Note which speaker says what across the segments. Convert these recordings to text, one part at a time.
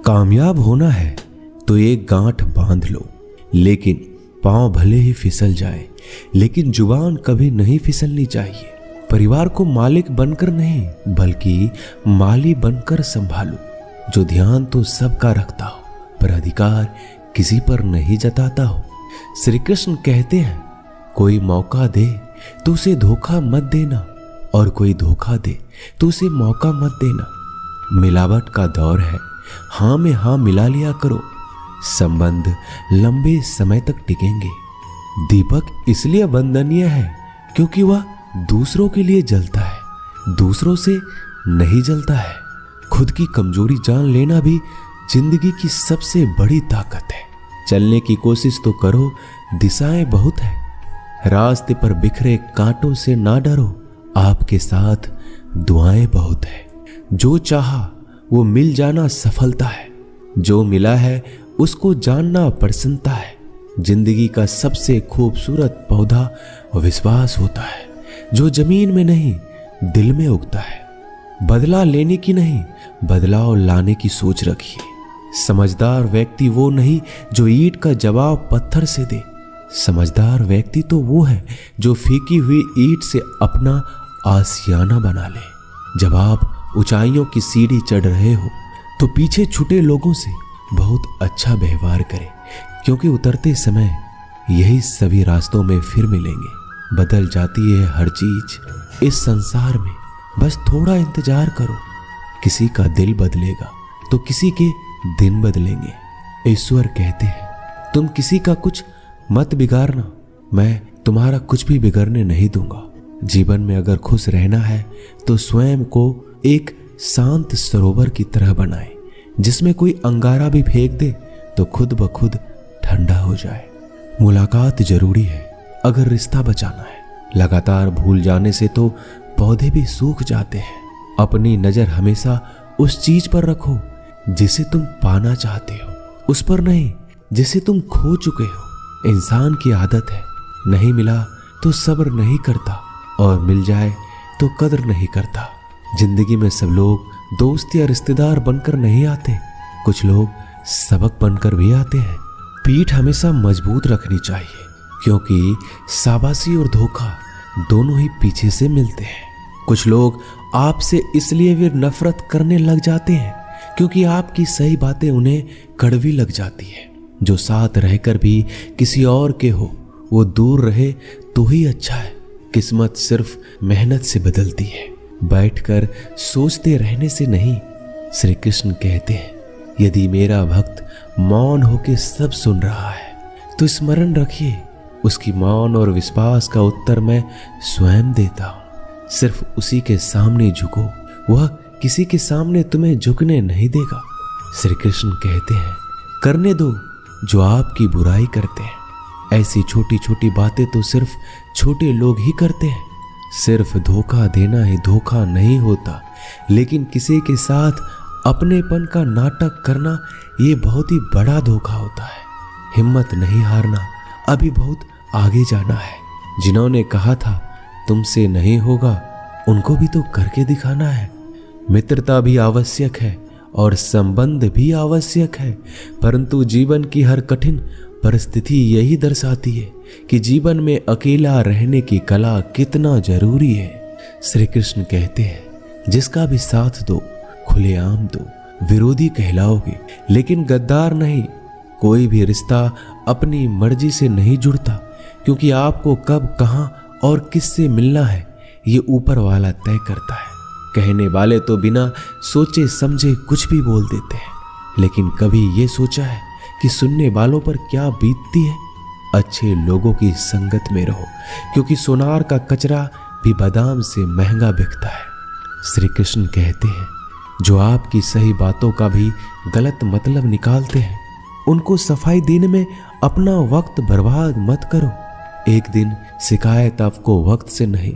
Speaker 1: कामयाब होना है तो एक गांठ बांध लो, लेकिन पांव भले ही फिसल जाए, लेकिन जुबान कभी नहीं फिसलनी चाहिए। परिवार को मालिक बनकर नहीं बल्कि माली बनकर संभालो, जो ध्यान तो सबका रखता हो पर अधिकार किसी पर नहीं जताता हो। श्री कृष्ण कहते हैं, कोई मौका दे तो उसे धोखा मत देना, और कोई धोखा दे तो उसे मौका मत देना। मिलावट का दौर है, हाँ में हाँ मिला लिया करो, संबंध लंबे समय तक टिकेंगे। दीपक इसलिए वंदनीय है क्योंकि वह दूसरों के लिए जलता है, दूसरों से नहीं जलता है। खुद की कमजोरी जान लेना भी जिंदगी की सबसे बड़ी ताकत है। चलने की कोशिश तो करो, दिशाएं बहुत है। रास्ते पर बिखरे कांटों से ना डरो, आपके साथ दुआएं बहुत है। जो चाहा वो मिल जाना सफलता है, जो मिला है उसको जानना प्रसन्नता है। जिंदगी का सबसे खूबसूरत पौधा विश्वास होता है, जो जमीन में नहीं दिल में उगता है। बदला लेने की नहीं, बदलाव लाने की सोच रखिए। समझदार व्यक्ति वो नहीं जो ईंट का जवाब पत्थर से दे, समझदार व्यक्ति तो वो है जो फीकी हुई ईंट से अपना आशियाना बना ले। जब आप ऊंचाइयों की सीढ़ी चढ़ रहे हो तो पीछे छूटे लोगों से बहुत अच्छा व्यवहार करें, क्योंकि उतरते समय यही सभी रास्तों में फिर मिलेंगे। बदल जाती है हर चीज इस संसार में, बस थोड़ा इंतजार करो। किसी का दिल बदलेगा तो किसी के दिन बदलेंगे। ईश्वर कहते हैं, तुम किसी का कुछ मत बिगाड़ना, मैं तुम्हारा कुछ भी बिगड़ने नहीं दूंगा। जीवन में अगर खुश रहना है तो स्वयं को एक शांत सरोवर की तरह बनाए, जिसमें कोई अंगारा भी फेंक दे तो खुद ब खुद ठंडा हो जाए। मुलाकात जरूरी है अगर रिश्ता बचाना है। लगातार भूल जाने से तो पौधे भी सूख जाते हैं। अपनी नजर हमेशा उस चीज पर रखो जिसे तुम पाना चाहते हो, उस पर नहीं जिसे तुम खो चुके हो। इंसान की आदत है, नहीं मिला तो सब्र नहीं करता, और मिल जाए तो कदर नहीं करता। जिंदगी में सब लोग दोस्त या रिश्तेदार बनकर नहीं आते, कुछ लोग सबक बनकर भी आते हैं। पीठ हमेशा मजबूत रखनी चाहिए, क्योंकि शाबाशी और धोखा दोनों ही पीछे से मिलते हैं। कुछ लोग आपसे इसलिए भी नफरत करने लग जाते हैं क्योंकि आपकी सही बातें उन्हें कड़वी लग जाती है। जो साथ रहकर भी किसी और के हो, वो दूर रहे तो ही अच्छा है। किस्मत सिर्फ मेहनत से बदलती है, बैठकर सोचते रहने से नहीं। श्री कृष्ण कहते हैं, यदि मेरा भक्त मौन होके सब सुन रहा है तो स्मरण रखिए, उसकी मौन और विश्वास का उत्तर मैं स्वयं देता हूं। सिर्फ उसी के सामने झुको, वह किसी के सामने तुम्हें झुकने नहीं देगा। श्री कृष्ण कहते हैं, करने दो जो आपकी बुराई करते हैं। ऐसी छोटी छोटी बातें तो सिर्फ छोटे लोग ही करते हैं। सिर्फ धोखा देना ही धोखा नहीं होता, लेकिन किसी के साथ अपनेपन का नाटक करना ये बहुत ही बड़ा धोखा होता है। हिम्मत नहीं हारना, अभी बहुत आगे जाना है। जिन्होंने कहा था तुमसे नहीं होगा, उनको भी तो करके दिखाना है। मित्रता भी आवश्यक है और संबंध भी आवश्यक है, परंतु जीवन की हर कठिन परिस्थिति यही दर्शाती है कि जीवन में अकेला रहने की कला कितना जरूरी है। श्री कृष्ण कहते हैं, जिसका भी साथ दो खुलेआम दो, विरोधी कहलाओगे लेकिन गद्दार नहीं। कोई भी रिश्ता अपनी मर्जी से नहीं जुड़ता, क्योंकि आपको कब, कहां और किससे मिलना है ये ऊपर वाला तय करता है। कहने वाले तो बिना सोचे समझे कुछ भी बोल देते हैं, लेकिन कभी ये सोचा है कि सुनने वालों पर क्या बीतती है? अच्छे लोगों की संगत में रहो, क्योंकि सोनार का कचरा भी बादाम से महंगा बिकता है। श्री कृष्ण कहते हैं, जो आपकी सही बातों का भी गलत मतलब निकालते हैं, उनको सफाई देने में अपना वक्त बर्बाद मत करो। एक दिन शिकायत आपको वक्त से नहीं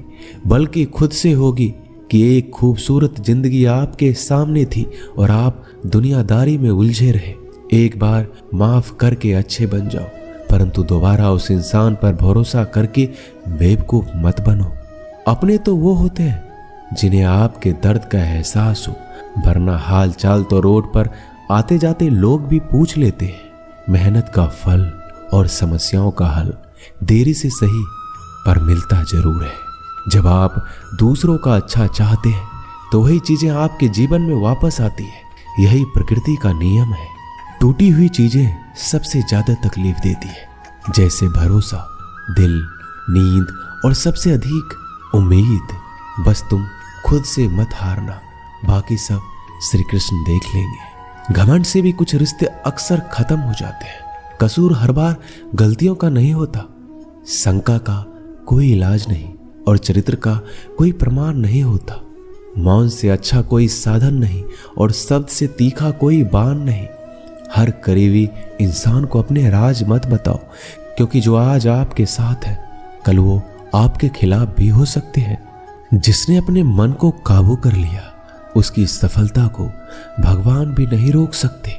Speaker 1: बल्कि खुद से होगी कि एक खूबसूरत जिंदगी आपके सामने थी और आप दुनियादारी में उलझे रहे। एक बार माफ करके अच्छे बन जाओ, परंतु दोबारा उस इंसान पर भरोसा करके बेवकूफ मत बनो। अपने तो वो होते हैं जिन्हें आपके दर्द का एहसास हो, वरना हाल चाल तो रोड पर आते जाते लोग भी पूछ लेते हैं। मेहनत का फल और समस्याओं का हल देरी से सही पर मिलता जरूर है। जब आप दूसरों का अच्छा चाहते हैं तो वही चीजें आपके जीवन में वापस आती है। यही प्रकृति का नियम है। टूटी हुई चीजें सबसे ज्यादा तकलीफ देती है, जैसे भरोसा, दिल, नींद और सबसे अधिक उम्मीद। बस तुम खुद से मत हारना, बाकी सब श्री कृष्ण देख लेंगे। घमंड से भी कुछ रिश्ते अक्सर खत्म हो जाते हैं। कसूर हर बार गलतियों का नहीं होता, शंका का कोई इलाज नहीं और चरित्र का कोई प्रमाण नहीं होता। मौन से अच्छा कोई साधन नहीं और शब्द से तीखा कोई बाण नहीं। हर करीबी इंसान को अपने राज मत बताओ, क्योंकि जो आज आपके साथ है कल वो आपके खिलाफ भी हो सकते हैं। जिसने अपने मन को काबू कर लिया उसकी सफलता को भगवान भी नहीं रोक सकते।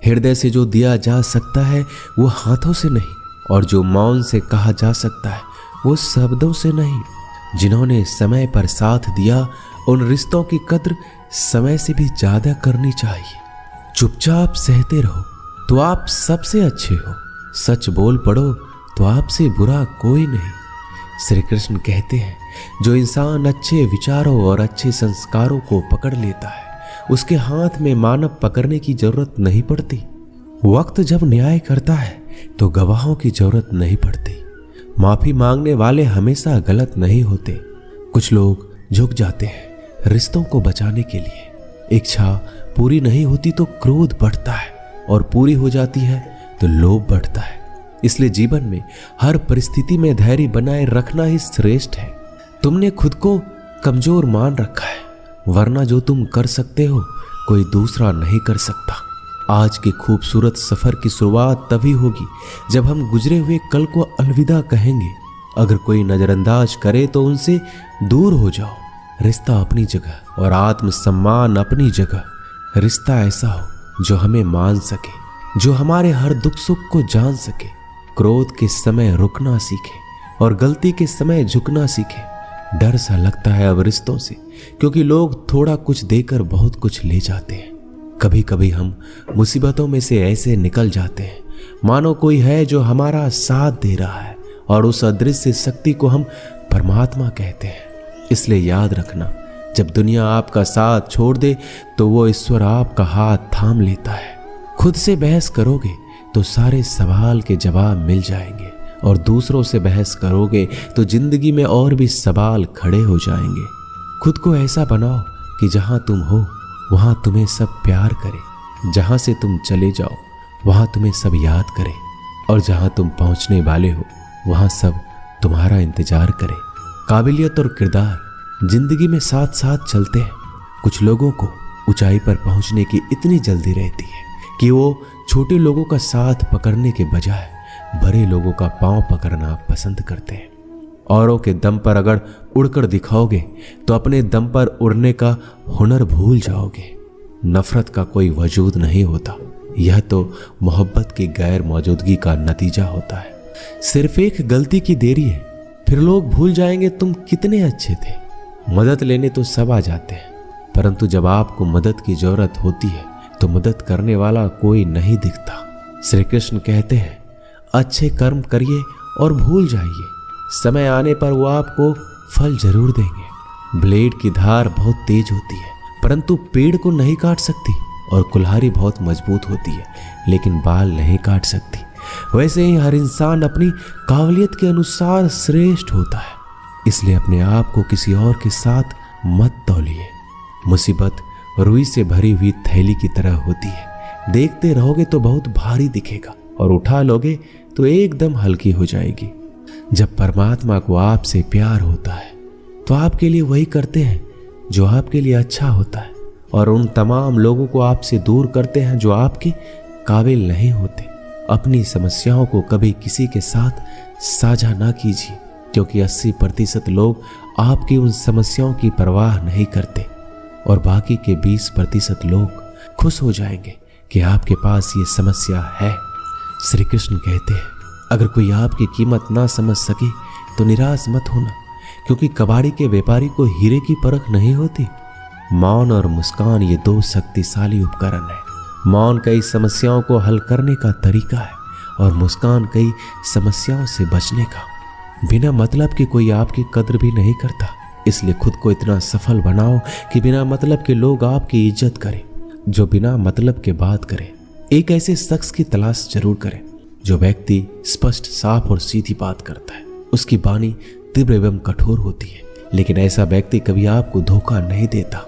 Speaker 1: हृदय से जो दिया जा सकता है वो हाथों से नहीं, और जो मौन से कहा जा सकता है वो शब्दों से नहीं। जिन्होंने समय पर साथ दिया उन रिश्तों की कद्र समय से भी ज्यादा करनी चाहिए। चुपचाप सहते रहो तो आप सबसे अच्छे हो, सच बोल पड़ो तो आपसे बुरा कोई नहीं। श्री कृष्ण कहते हैं, जो इंसान अच्छे विचारों और अच्छे संस्कारों को पकड़ लेता है उसके हाथ में मानव पकड़ने की जरूरत नहीं पड़ती। वक्त जब न्याय करता है तो गवाहों की जरूरत नहीं पड़ती। माफी मांगने वाले हमेशा गलत नहीं होते। कुछ लोग झुक जाते हैं रिश्तों को बचाने के लिए। इच्छा पूरी नहीं होती तो क्रोध बढ़ता है, और पूरी हो जाती है तो लोभ बढ़ता है। इसलिए जीवन में हर परिस्थिति में धैर्य बनाए रखना ही श्रेष्ठ है। तुमने खुद को कमजोर मान रखा है, वरना जो तुम कर सकते हो कोई दूसरा नहीं कर सकता। आज के खूबसूरत सफर की शुरुआत तभी होगी जब हम गुजरे हुए कल को अलविदा कहेंगे। अगर कोई नजरअंदाज करे तो उनसे दूर हो जाओ। रिश्ता अपनी जगह और आत्मसम्मान अपनी जगह। रिश्ता ऐसा हो जो हमें मान सके, जो हमारे हर दुख सुख को जान सके, क्रोध के समय रुकना सीखे और गलती के समय झुकना सीखे। डर सा लगता है अब रिश्तों से, क्योंकि लोग थोड़ा कुछ देकर बहुत कुछ ले जाते हैं। कभी कभी हम मुसीबतों में से ऐसे निकल जाते हैं मानो कोई है जो हमारा साथ दे रहा है, और उस अदृश्य शक्ति को हम परमात्मा कहते हैं। इसलिए याद रखना, जब दुनिया आपका साथ छोड़ दे तो वो ईश्वर आपका हाथ थाम लेता है। खुद से बहस करोगे तो सारे सवाल के जवाब मिल जाएंगे, और दूसरों से बहस करोगे तो जिंदगी में और भी सवाल खड़े हो जाएंगे। खुद को ऐसा बनाओ कि जहां तुम हो वहां तुम्हें सब प्यार करे, जहां से तुम चले जाओ वहां तुम्हें सब याद करे, और जहां तुम पहुंचने वाले हो वहां सब तुम्हारा इंतजार करे। काबिलियत और किरदार जिंदगी में साथ साथ चलते हैं। कुछ लोगों को ऊंचाई पर पहुंचने की इतनी जल्दी रहती है कि वो छोटे लोगों का साथ पकड़ने के बजाय बड़े लोगों का पांव पकड़ना पसंद करते हैं। औरों के दम पर अगर उड़कर दिखाओगे तो अपने दम पर उड़ने का हुनर भूल जाओगे। नफरत का कोई वजूद नहीं होता, यह तो मोहब्बत की गैर मौजूदगी का नतीजा होता है। सिर्फ एक गलती की देरी है, फिर लोग भूल जाएंगे तुम कितने अच्छे थे। मदद लेने तो सब आ जाते हैं, परंतु जब आपको मदद की जरूरत होती है तो मदद करने वाला कोई नहीं दिखता। श्री कृष्ण कहते हैं, अच्छे कर्म करिए और भूल जाइए, समय आने पर वो आपको फल जरूर देंगे। ब्लेड की धार बहुत तेज होती है, परंतु पेड़ को नहीं काट सकती, और कुल्हाड़ी बहुत मजबूत होती है लेकिन बाल नहीं काट सकती। वैसे ही हर इंसान अपनी काबिलियत के अनुसार श्रेष्ठ होता है। इसलिए अपने आप को किसी और के साथ मत तौलिए। मुसीबत रुई से भरी हुई थैली की तरह होती है, देखते रहोगे तो बहुत भारी दिखेगा और उठा लोगे तो एकदम हल्की हो जाएगी। जब परमात्मा को आपसे प्यार होता है तो आपके लिए वही करते हैं जो आपके लिए अच्छा होता है, और उन तमाम लोगों को आपसे दूर करते हैं जो आपके काबिल नहीं होते। अपनी समस्याओं को कभी किसी के साथ साझा ना कीजिए, क्योंकि 80% लोग आपकी उन समस्याओं की परवाह नहीं करते, और बाकी के 20% लोग खुश हो जाएंगे कि आपके पास ये समस्या है। श्री कृष्ण कहते हैं, अगर कोई आपकी कीमत ना समझ सके तो निराश मत होना, क्योंकि कबाड़ी के व्यापारी को हीरे की परख नहीं होती। मौन और मुस्कान ये दो शक्तिशाली उपकरण है। मौन कई समस्याओं को हल करने का तरीका है और मुस्कान कई समस्याओं से बचने का। बिना मतलब के कोई आपकी कद्र भी नहीं करता, इसलिए खुद को इतना सफल बनाओ कि बिना मतलब के लोग आपकी इज्जत करें। जो बिना मतलब के बात करे, एक ऐसे शख्स की तलाश जरूर करें जो व्यक्ति स्पष्ट, साफ और सीधी बात करता है। उसकी वाणी तीव्र एवं कठोर होती है, लेकिन ऐसा व्यक्ति कभी आपको धोखा नहीं देता।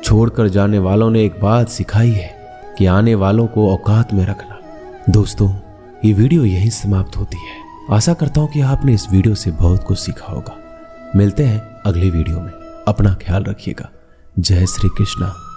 Speaker 1: छोड़कर जाने वालों ने एक बात सिखाई है कि आने वालों को औकात में रखना। दोस्तों, ये वीडियो यहीं समाप्त होती है। आशा करता हूं कि आपने इस वीडियो से बहुत कुछ सीखा होगा। मिलते हैं अगली वीडियो में। अपना ख्याल रखिएगा। जय श्री कृष्णा।